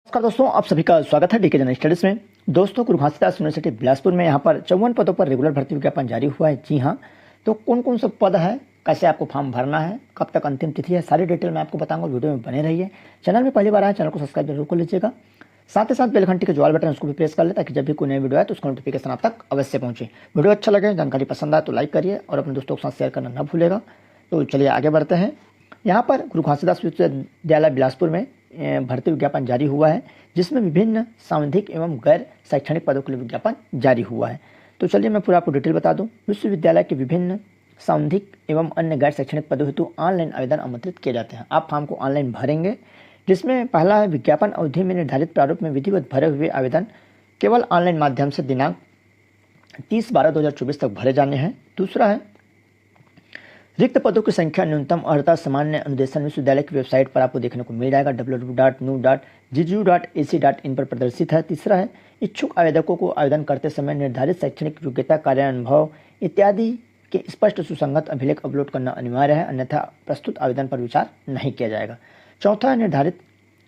नमस्कार दोस्तों, आप सभी का स्वागत है डीके जनरल स्टडीज में। दोस्तों, गुरु घासीदास यूनिवर्सिटी बिलासपुर में यहाँ पर 54 पदों पर रेगुलर भर्ती विज्ञापन जारी हुआ है। जी हाँ, तो कौन कौन से पद है, कैसे आपको फॉर्म भरना है, कब तक अंतिम तिथि है, सारी डिटेल मैं आपको बताऊंगा। वीडियो में बने रहिए। चैनल में पहली बार आए, चैनल को सब्सक्राइब जरूर कर लीजिएगा। साथ ही साथ बेल घंटी के जो बटन उसको भी प्रेस कर ले, ताकि जब भी कोई नई वीडियो आए तो उसका नोटिफिकेशन आप तक अवश्य पहुंचे। वीडियो अच्छा लगे, जानकारी पसंद आए तो लाइक करिए और अपने दोस्तों के साथ शेयर करना न भूलेगा। तो चलिए आगे बढ़ते हैं। यहाँ पर गुरु घासीदास विश्वविद्यालय बिलासपुर में भर्ती विज्ञापन जारी हुआ है, जिसमें विभिन्न सांविधिक एवं गैर शैक्षणिक पदों के लिए विज्ञापन जारी हुआ है। तो चलिए मैं पूरा आपको डिटेल बता दूं। विश्वविद्यालय के विभिन्न सांविधिक एवं अन्य गैर शैक्षणिक पदों हेतु ऑनलाइन आवेदन आमंत्रित किए जाते हैं। आप फॉर्म को ऑनलाइन भरेंगे, जिसमें पहला है विज्ञापन अवधि में निर्धारित प्रारूप में विधिवत भरे हुए आवेदन केवल ऑनलाइन माध्यम से दिनांक 30/12/2024 तक भरे जाने हैं। दूसरा है रिक्त पदों की संख्या न्यूनतम अर्हता सामान्य अनुदेशन विश्वविद्यालय की वेबसाइट पर आपको देखने को मिल जाएगा, www.nu.ggu.ac.in पर प्रदर्शित है। तीसरा है इच्छुक आवेदकों को आवेदन करते समय निर्धारित शैक्षणिक योग्यता, कार्य अनुभव इत्यादि के स्पष्ट सुसंगत अभिलेख अपलोड करना अनिवार्य है, अन्यथा प्रस्तुत आवेदन पर विचार नहीं किया जाएगा। चौथा है निर्धारित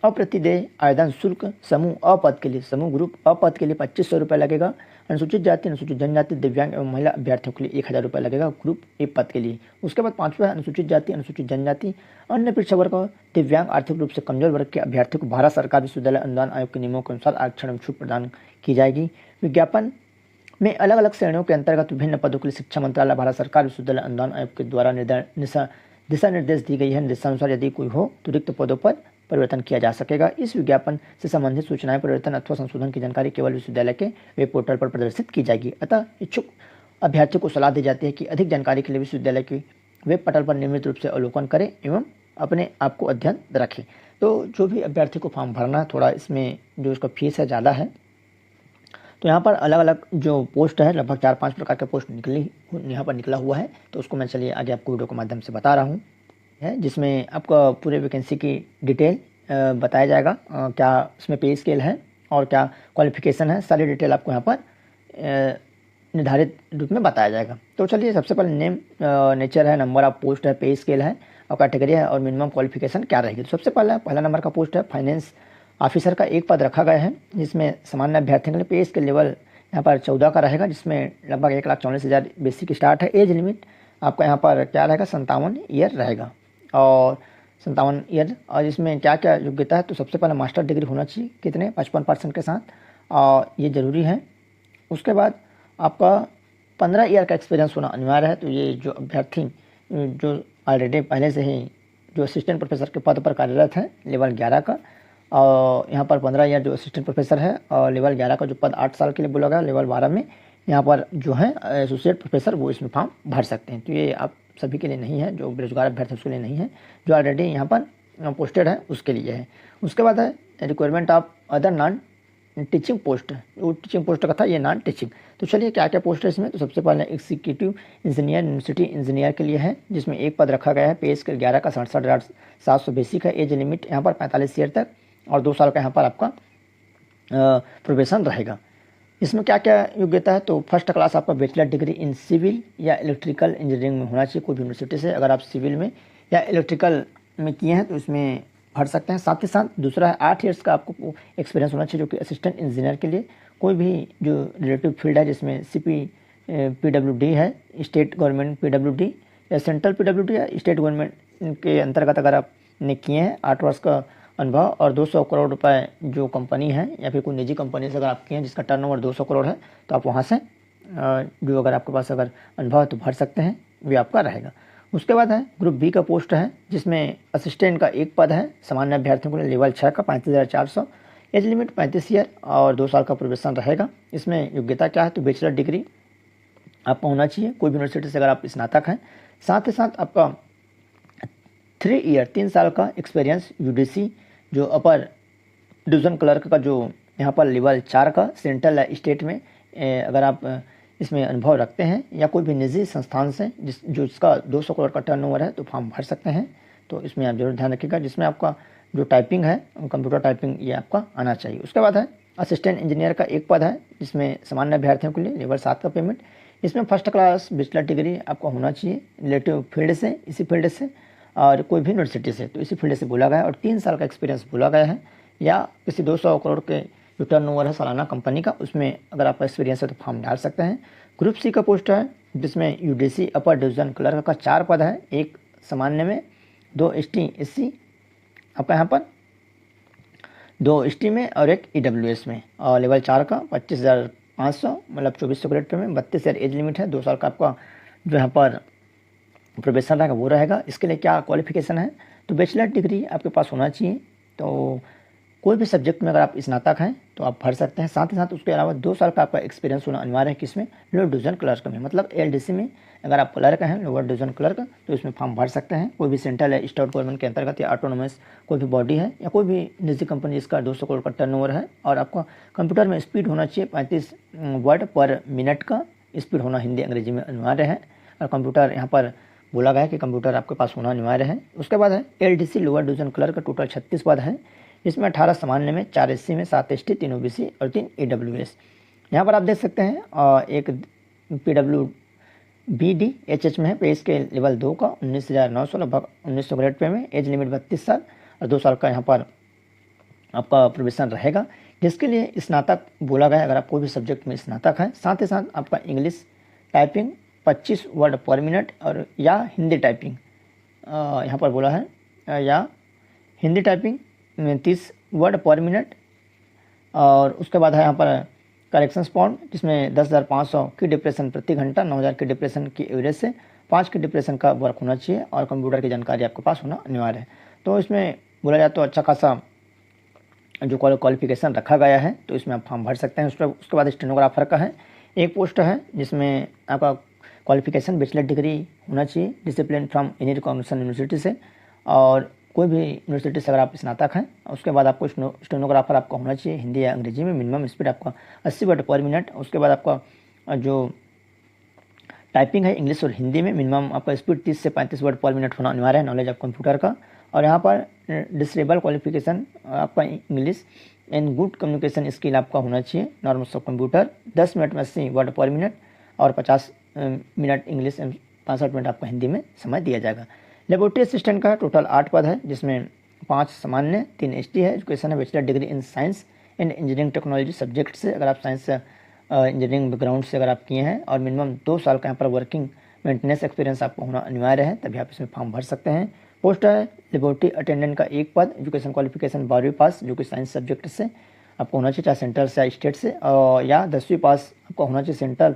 अप्रतिदेय आवेदन शुल्क समूह अपद के लिए, समूह ग्रुप अपद के लिए 2500 रुपये लगेगा। अनुसूचित जाति, अनुसूचित जनजाति, दिव्यांग एवं महिला अभ्यर्थियों के लिए 1000 रुपये लगेगा ग्रुप ए पद के लिए। उसके बाद पांचवा है अनुसूचित जाति, अनुसूचित जनजाति, अन्य पिछड़ा वर्ग और दिव्यांग आर्थिक रूप से कमजोर वर्ग के अभ्यर्थियों को भारत सरकार विश्वविद्यालय अनुदान आयोग के नियमों के अनुसार आरक्षण में छूट प्रदान की जाएगी। विज्ञापन में अलग अलग श्रेणियों के अंतर्गत विभिन्न पदों के लिए शिक्षा मंत्रालय, भारत सरकार विश्वविद्यालय अनुदान आयोग के द्वारा दिशा निर्देश दी गई है। निर्देशानुसार यदि कोई हो तो रिक्त पदों पर परिवर्तन किया जा सकेगा। इस विज्ञापन से संबंधित सूचनाएं, परिवर्तन अथवा संशोधन की जानकारी केवल विश्वविद्यालय के वेब पोर्टल पर प्रदर्शित की जाएगी। अतः इच्छुक अभ्यर्थियों को सलाह दी जाती है कि अधिक जानकारी के लिए विश्वविद्यालय की वेब पोर्टल पर नियमित रूप से अवलोकन करें एवं अपने आप को अध्ययन रखें। तो जो भी अभ्यर्थी को फॉर्म भरना है, थोड़ा इसमें जो उसका फीस है ज़्यादा है। तो यहाँ पर अलग अलग जो पोस्ट है, लगभग 4-5 प्रकार के पोस्ट यहाँ पर निकला हुआ है। तो उसको मैं चलिए आगे आपको वीडियो के माध्यम से बता रहा हूँ, है जिसमें आपका पूरे वैकेंसी की डिटेल बताया जाएगा। क्या उसमें पे स्केल है और क्या क्वालिफिकेशन है, सारी डिटेल आपको यहाँ पर निर्धारित रूप में बताया जाएगा। तो चलिए सबसे पहले नेम, नेचर है, नंबर ऑफ पोस्ट है, पे स्केल है और कैटेगरी है और मिनिमम क्वालिफिकेशन क्या रहेगी। तो सबसे पहला नंबर का पोस्ट है फाइनेंस ऑफिसर का एक पद रखा गया है, जिसमें सामान्य अभ्यर्थियों के लिए पे स्केल लेवल यहाँ पर 14 का रहेगा, जिसमें लगभग 1,40,000 बेसिक स्टार्ट है। एज लिमिट आपका यहाँ पर क्या रहेगा, 57 ईयर रहेगा और 57 ईयर। और इसमें क्या क्या योग्यता है, तो सबसे पहले मास्टर डिग्री होना चाहिए, कितने 55% के साथ, और ये ज़रूरी है। उसके बाद आपका 15 ईयर का एक्सपीरियंस होना अनिवार्य है। तो ये जो अभ्यर्थी जो ऑलरेडी पहले से ही जो असिस्टेंट प्रोफेसर के पद पर कार्यरत है लेवल 11 का, और यहाँ पर 15 ईयर जो असिस्टेंट प्रोफेसर है, और लेवल 11 का जो पद 8 साल के लिए बोला गया, लेवल 12 में यहाँ पर जो है एसोसिएट प्रोफेसर, वो इसमें फॉर्म भर सकते हैं। तो ये आप सभी के लिए नहीं है, जो बेरोजगार अभ्यर्थी उसके लिए नहीं है, जो ऑलरेडी यहाँ पर पोस्टेड है उसके लिए है। उसके बाद है requirement of other non teaching post, वो टीचिंग पोस्ट का था, ये नॉन टीचिंग। तो चलिए क्या क्या पोस्ट है इसमें। तो सबसे पहले एग्जीक्यूटिव इंजीनियर, यूनिवर्सिटी इंजीनियर के लिए है, जिसमें एक पद रखा गया है। पे स्केल 11 का 67,700 बेसिक है। एज लिमिट यहाँ पर 45 ईयर तक और 2 साल का यहाँ पर आपका प्रोबेशन रहेगा। इसमें क्या क्या योग्यता है, तो फर्स्ट क्लास आपका बैचलर डिग्री इन सिविल या इलेक्ट्रिकल इंजीनियरिंग में होना चाहिए कोई भी यूनिवर्सिटी से। अगर आप सिविल में या इलेक्ट्रिकल में किए हैं तो इसमें भर सकते हैं। साथ ही साथ दूसरा है 8 ईयर्स का आपको एक्सपीरियंस होना चाहिए, जो कि असिस्टेंट इंजीनियर के लिए कोई भी जो रिलेटिव फील्ड है, जिसमें PWD है, स्टेट गवर्नमेंट PWD या सेंट्रल PWD या स्टेट गवर्नमेंट के अंतर्गत अगर आपने किए हैं 8 वर्ष का अनुभव और 200 करोड़ रुपए जो कंपनी है या फिर कोई निजी कंपनी से अगर आप किए हैं जिसका टर्नओवर 200 करोड़ है, तो आप वहाँ से जो अगर आपके पास अगर अनुभव है तो भर सकते हैं, भी आपका रहेगा। उसके बाद है ग्रुप बी का पोस्ट है, जिसमें असिस्टेंट का एक पद है, सामान्य अभ्यर्थियों के लिए लेवल 6 का 35,400, एज लिमिट 35 ईयर और 2 साल का प्रोबेशन रहेगा। इसमें योग्यता क्या है, तो बैचलर डिग्री आपका होना चाहिए कोई भी यूनिवर्सिटी से अगर आप स्नातक हैं। साथ ही साथ आपका 3 साल का एक्सपीरियंस यूडीसी जो अपर डिवीजन क्लर्क का जो यहाँ पर लेवल 4 का सेंट्रल या स्टेट में अगर आप इसमें अनुभव रखते हैं या कोई भी निजी संस्थान से जिसका 200 करोड़ का टर्नओवर है, तो फॉर्म भर सकते हैं। तो इसमें आप जरूर ध्यान रखिएगा। जिसमें आपका जो टाइपिंग है, कंप्यूटर टाइपिंग, ये आपका आना चाहिए। उसके बाद है असिस्टेंट इंजीनियर का एक पद है, जिसमें सामान्य अभ्यर्थियों के लिए लेवल 7 का पेमेंट। इसमें फर्स्ट क्लास बैचलर डिग्री आपको होना चाहिए रिलेटिव फील्ड से, इसी फील्ड से और कोई भी यूनिवर्सिटी से, तो इसी फील्ड से बोला गया है और 3 साल का एक्सपीरियंस बोला गया है। या किसी 200 करोड़ के जो टर्नओवर है सालाना कंपनी का, उसमें अगर आपका एक्सपीरियंस है तो फॉर्म डाल सकते हैं। ग्रुप सी का पोस्ट है जिसमें यूडीसी अपर डिवीजन क्लर्क का 4 पद है, एक सामान्य में, 2 ST SC आपका यहाँ पर, 2 ST में और एक EWS में, और लेवल 4 का 25,500 मतलब 2400 ग्रेड पे में, 32 ईयर एज लिमिट है, 2 साल का आपका जो यहाँ पर प्रोबेशन रहेगा वो रहेगा। इसके लिए क्या क्वालिफिकेशन है, तो बैचलर डिग्री आपके पास होना चाहिए। तो कोई भी सब्जेक्ट में अगर आप स्नातक हैं तो आप भर सकते हैं। साथ ही साथ उसके अलावा 2 साल का आपका एक्सपीरियंस होना अनिवार्य है, किसमें, लोअर डिवीजन क्लर्क में, मतलब LDC में अगर आप क्लर्क हैं, लोअर डिवीजन क्लर्क, तो इसमें फॉर्म भर सकते हैं। कोई भी सेंट्रल या स्टेट गवर्नमेंट के अंतर्गत या ऑटोनोमस कोई भी बॉडी है या कोई भी निजी कंपनी जिसका 200 करोड़ का टर्नओवर है, और आपका कंप्यूटर में स्पीड होना चाहिए 35 वर्ड पर मिनट का स्पीड होना हिंदी अंग्रेजी में अनिवार्य है, और कंप्यूटर यहाँ पर बोला गया है कि कंप्यूटर आपके पास होना अनिवार्य है। उसके बाद है LDC लोअर डिवीजन क्लर्क का टोटल 36 पद है, इसमें 18 सामान्य में, 4 SC में, 7 ST, 3 OBC और 3 EWS। यहाँ पर आप देख सकते हैं एक PWBD HH में है, पे इसके लेवल 2 का 19,900 लगभग 1900 ग्रेड पे में, एज लिमिट 32 साल और 2 साल का यहाँ पर आपका प्रोबेशन रहेगा, जिसके लिए स्नातक बोला गया है अगर आप कोई भी सब्जेक्ट में स्नातक है। साथ ही साथ आपका इंग्लिश टाइपिंग 25 वर्ड पर मिनट और या हिंदी टाइपिंग यहाँ पर बोला है, या हिंदी टाइपिंग 30 वर्ड पर मिनट, और उसके बाद है यहाँ पर करेक्शंस पॉइंट जिसमें 10,500 की डिप्रेशन प्रति घंटा, 9,000 की डिप्रेशन की एवरेज से 5 की डिप्रेशन का वर्क होना चाहिए, और कंप्यूटर की जानकारी आपके पास होना अनिवार्य है। तो इसमें बोला जाए तो अच्छा खासा जो क्वालिफिकेशन रखा गया है, तो इसमें आप फॉर्म भर सकते हैं। उसके बाद स्टेनोग्राफर का है एक पोस्ट है जिसमें आपका क्वालिफिकेशन बैचलर डिग्री होना चाहिए, discipline from any recognition university से, और कोई भी यूनिवर्सिटी से अगर आप स्नातक हैं। उसके बाद आपको स्टेनोग्राफर आपका होना चाहिए हिंदी या अंग्रेजी में, मिनिमम स्पीड आपका 80 वर्ड पर मिनट। उसके बाद आपका जो टाइपिंग है इंग्लिश और हिंदी में, मिनिमम आपका स्पीड 30 से 35 वर्ड पर मिनट होना अनिवार्य है, नॉलेज ऑफ कंप्यूटर का। और यहाँ पर डिसेबल क्वालिफिकेशन आपका English and good communication skill आपका होना चाहिए, नॉर्मल ऑफ कंप्यूटर 10 मिनट में 80 वर्ड पर मिनट और 50 मिनट इंग्लिश, 65 मिनट आपका हिंदी में समय दिया जाएगा। लेबोरेटरी असिस्टेंट का टोटल 8 पद है जिसमें 5 सामान्य, 3 ST है। एजुकेशन है bachelor degree in science and engineering technology subject से, अगर आप साइंस इंजीनियरिंग बैकग्राउंड से अगर आप किए हैं, और मिनिमम 2 साल का यहाँ पर वर्किंग मेंटेनेंस एक्सपीरियंस आपको होना अनिवार्य है, तभी आप इसमें फॉर्म भर सकते हैं। पोस्ट है लेबोरेटरी अटेंडेंट का 1 पद, एजुकेशन क्वालिफिकेशन 12वीं पास जो कि साइंस सब्जेक्ट से आपको होना चाहिए, चाहे सेंट्रल से या स्टेट से, या 10वीं पास आपको होना चाहिए सेंट्रल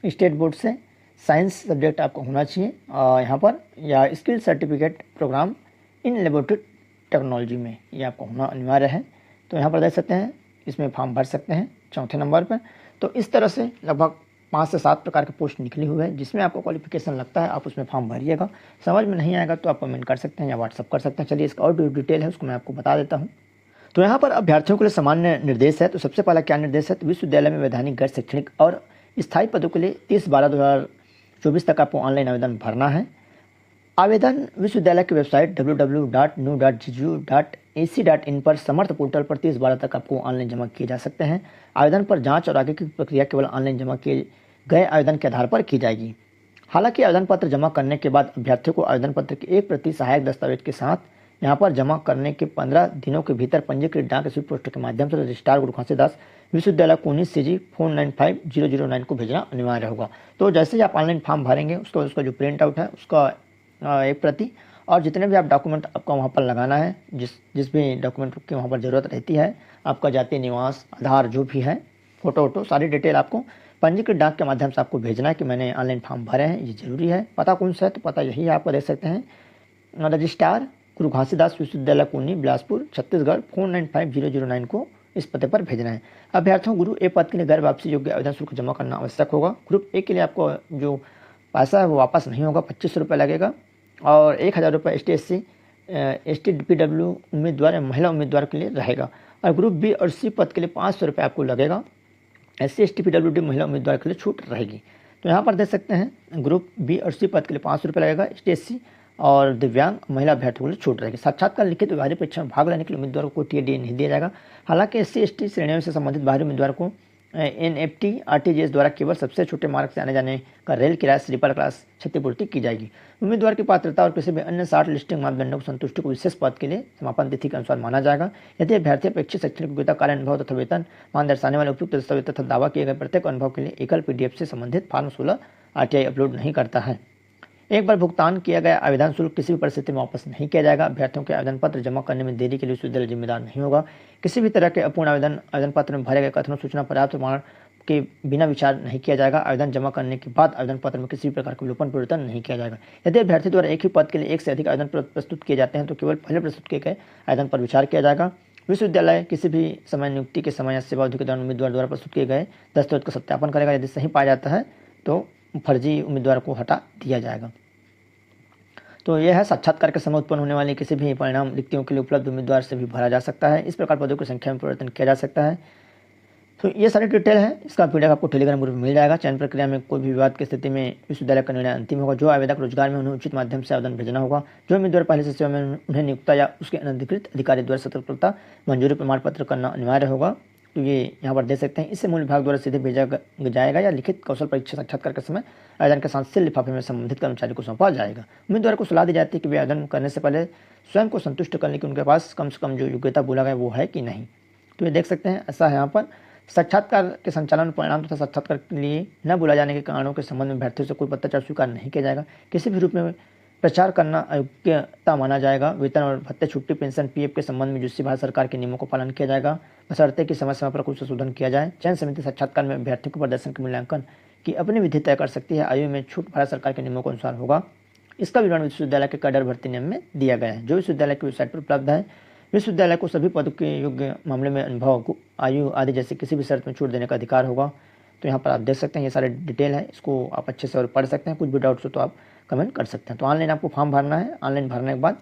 स्टेट बोर्ड से, साइंस सब्जेक्ट आपको होना चाहिए यहाँ पर, या skill certificate programme in laboratory technology में, ये आपको होना अनिवार्य है। तो यहाँ पर देख सकते हैं इसमें फॉर्म भर सकते हैं 4थे नंबर पर। तो इस तरह से लगभग 5 से 7 प्रकार के पोस्ट निकली हुई है, जिसमें आपको क्वालिफिकेशन लगता है आप उसमें फॉर्म भरिएगा। समझ में नहीं आएगा तो आप कमेंट कर सकते हैं या व्हाट्सअप कर सकते हैं। चलिए इसका और डिटेल है उसको मैं आपको बता देता हूँ। तो यहाँ पर अभ्यर्थियों के लिए सामान्य निर्देश है। तो सबसे पहला क्या निर्देश है, तो विश्वविद्यालय में वैधानिक गैर शैक्षणिक और स्थायी पदों के लिए 30/12/2024 तक आपको ऑनलाइन आवेदन भरना है। आवेदन विश्वविद्यालय की वेबसाइट www.nu.gju.ac.in पर समर्थ पोर्टल पर 30/12 तक आपको ऑनलाइन जमा किए जा सकते हैं। आवेदन पर जांच और आगे की प्रक्रिया केवल ऑनलाइन जमा किए गए आवेदन के आधार पर की जाएगी। हालांकि आवेदन पत्र जमा करने के बाद अभ्यर्थियों को आवेदन पत्र की 1 प्रति सहायक दस्तावेज के साथ यहाँ पर जमा करने के 15 दिनों के भीतर पंजीकृत डाक स्पीड पोस्ट के माध्यम से रजिस्ट्रार गुरु घासीदास विश्वविद्यालय कुनी CG 495009 को भेजना अनिवार्य होगा। तो जैसे ही आप ऑनलाइन फॉर्म भरेंगे उसके बाद उसका जो प्रिंट आउट है उसका 1 प्रति, और जितने भी आप डॉक्यूमेंट आपका वहाँ पर लगाना है, जिस भी डॉक्यूमेंट की वहाँ पर ज़रूरत रहती है, आपका जाति निवास, आधार जो भी है, फोटो सारी डिटेल आपको पंजीकृत डाक के माध्यम से आपको भेजना है कि मैंने ऑनलाइन फॉर्म भरे हैं, ये जरूरी है। पता कौन सा है, तो पता यही है, आपको देख सकते हैं, रजिस्ट्रार गुरु घासीदास विश्वविद्यालय कुनी बिलासपुर छत्तीसगढ़ 495009 को इस पते पर भेजना है। अभ्यर्थियों गुरु ए पद के लिए गैर वापसी योग्य आवेदन शुल्क जमा करना आवश्यक होगा। ग्रुप ए के लिए आपको जो पैसा है वो वापस नहीं होगा, 2500 रुपये लगेगा, और 1000 रुपये ST/SC ST/PW उम्मीदवार या महिला उम्मीदवार के लिए रहेगा। और ग्रुप बी और सी पद के लिए 500 रुपये आपको लगेगा, SC ST/PWD महिला उम्मीदवार के लिए छूट रहेगी। तो यहाँ पर देख सकते हैं ग्रुप बी और सी पद के लिए 500 रुपये लगेगा, ST/SC और दिव्यांग महिला अभ्यर्थियों के लिए छूट रहेगी। साक्षात्कार लिखित तो बाहरी परीक्षा में भाग लेने के लिए उम्मीदवारों को TAD नहीं दिया जाएगा। हालांकि SC ST श्रेणियों से संबंधित बाहरी उम्मीदवार को NEFT RTGS द्वारा केवल सबसे छोटे मार्ग से आने जाने का रेल किराया स्लीपर क्लास क्षतिपूर्ति की जाएगी। उम्मीदवार की पात्रता और किसी भी अन्य 60 लिस्टिंग मापदंडों की संतुष्टि को विशेष पद के लिए समापन तिथि के अनुसार माना जाएगा। यदि अभ्यर्थी अपेक्षित शैक्षणिक योग्यता, कार्य अनुभव तथा वेतन मान दर्शाने वाले उपयुक्त दस्तावेज तथा दावा किए गए प्रत्येक अनुभव के लिए एकल PDF से संबंधित फॉर्म 16 RTI अपलोड नहीं करता है। एक बार भुगतान किया गया आवेदन शुल्क किसी भी परिस्थिति में वापस नहीं किया जाएगा। अभ्यर्थियों के आवेदन पत्र जमा करने में देरी के लिए विश्वविद्यालय जिम्मेदार नहीं होगा। किसी भी तरह के अपूर्ण आवेदन पत्र में भरे गए कथनों सूचना पर्याप्त प्रमाण के बिना विचार नहीं किया जाएगा। आवेदन जमा करने के बाद आवेदन पत्र में किसी भी प्रकार का विलोपन परिवर्तन नहीं किया जाएगा। यदि अभ्यर्थी द्वारा एक ही पद के लिए एक से अधिक आवेदन प्रस्तुत किए जाते हैं तो केवल पहले प्रस्तुत किए गए आवेदन पर विचार किया जाएगा। विश्वविद्यालय किसी भी समय नियुक्ति के समय या सेवा अवधि के दौरान उम्मीदवार द्वारा प्रस्तुत किए गए दस्तावेज का सत्यापन करेगा। यदि सही पाया जाता है तो फर्जी उम्मीदवार को हटा दिया जाएगा। तो यह है साक्षात्कार के समय उत्पन्न होने वाली किसी भी परिणाम रिक्तियों के लिए उपलब्ध उम्मीदवार से भी भरा जा सकता है। इस प्रकार पदों की संख्या में परिवर्तन किया जा सकता है। तो ये सारी डिटेल है। इसका PDF आपको टेलीग्राम ग्रुप में मिल जाएगा। चयन प्रक्रिया में कोई भी विवाद की स्थिति में विश्वविद्यालय का निर्णय अंतिम होगा। जो आवेदक रोजगार में उन्हें उचित माध्यम से आवेदन भेजना होगा। जो उम्मीदवार पहले से सेवा में उन्हें नियुक्ता या उसके अनधिकृत अधिकारी द्वारा सतर्कता मंजूरी प्रमाण पत्र करना अनिवार्य होगा। तो ये यहाँ पर दे सकते हैं। इससे मूल विभाग द्वारा सीधे भेजा जाएगा या लिखित कौशल परीक्षा साक्षात्कार के समय आवेदन के साथ सील लिफाफे में संबंधित कर्मचारी को सौंपा जाएगा। उम्मीदवार को सलाह दी जाती है कि वे आवेदन करने से पहले स्वयं को संतुष्ट करने की उनके पास कम से कम जो योग्यता बोला गया वो है कि नहीं। तो ये देख सकते हैं। ऐसा है यहाँ पर साक्षात्कार के संचालन परिणाम तथा साक्षात्कार के लिए न बुलाए जाने के कारणों के संबंध में अभ्यर्थियों से कोई पत्राचार स्वीकार नहीं किया जाएगा। किसी भी रूप में प्रचार करना अयोग्यता माना जाएगा। वेतन और भत्ते, छुट्टी, पेंशन, PF के संबंध में जिससे भारत सरकार के नियमों का पालन किया जाएगा, बशर्ते कि समय समय पर कुछ संशोधन किया जाए। चयन समिति साक्षात्कार में अभ्यर्थियों को प्रदर्शन के मूल्यांकन की अपनी विधि तय कर सकती है। आयु में छूट भारत सरकार के नियमों के अनुसार होगा। इसका विवरण विश्वविद्यालय के कैडर भर्ती नियम में दिया गया है, जो विश्वविद्यालय की वेबसाइट पर उपलब्ध है। विश्वविद्यालय को सभी पदों के योग्य मामले में अनुभव, आयु आदि जैसे किसी भी शर्त में छूट देने का अधिकार होगा। तो यहाँ पर आप देख सकते हैं। ये सारे डिटेल है। इसको आप अच्छे से और पढ़ सकते हैं। कुछ भी डाउट्स हो तो आप कमेंट कर सकते हैं। तो ऑनलाइन आपको फॉर्म भरना है। ऑनलाइन भरने के बाद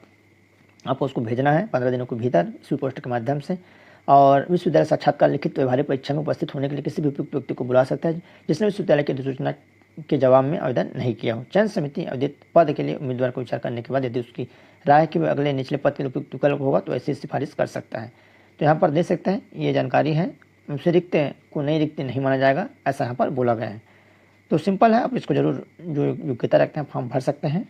आपको उसको भेजना है 15 दिनों के भीतर स्पीड पोस्ट के माध्यम से। और विश्वविद्यालय साक्षात्कार लिखित व्यवहारिक परीक्षा में उपस्थित होने के लिए किसी भी उपयुक्त व्यक्ति को बुला सकता है जिसने विश्वविद्यालय की अधिसूचना के जवाब में आवेदन नहीं किया हो। चयन समिति आवेदित पद के लिए उम्मीदवार को विचार करने के बाद यदि उसकी राय कि वह अगले निचले पद के लिए उपयुक्त विकल्प होगा तो ऐसी सिफारिश कर सकता है। तो यहाँ पर देख सकते हैं। ये जानकारी है। उनसे रिक्त को नई रिक्त नहीं माना जाएगा, ऐसा यहाँ पर बोला गया है। तो सिंपल है। आप इसको जरूर जो योग्यता रखते हैं फॉर्म भर सकते हैं।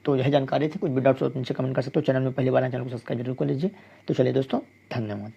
तो यह जानकारी थी। कुछ भी डाउट्स हो तो नीचे कमेंट कर सकते हो। चैनल में पहली बार चैनल को सब्सक्राइब जरूर कर लीजिए। तो चलिए दोस्तों, धन्यवाद।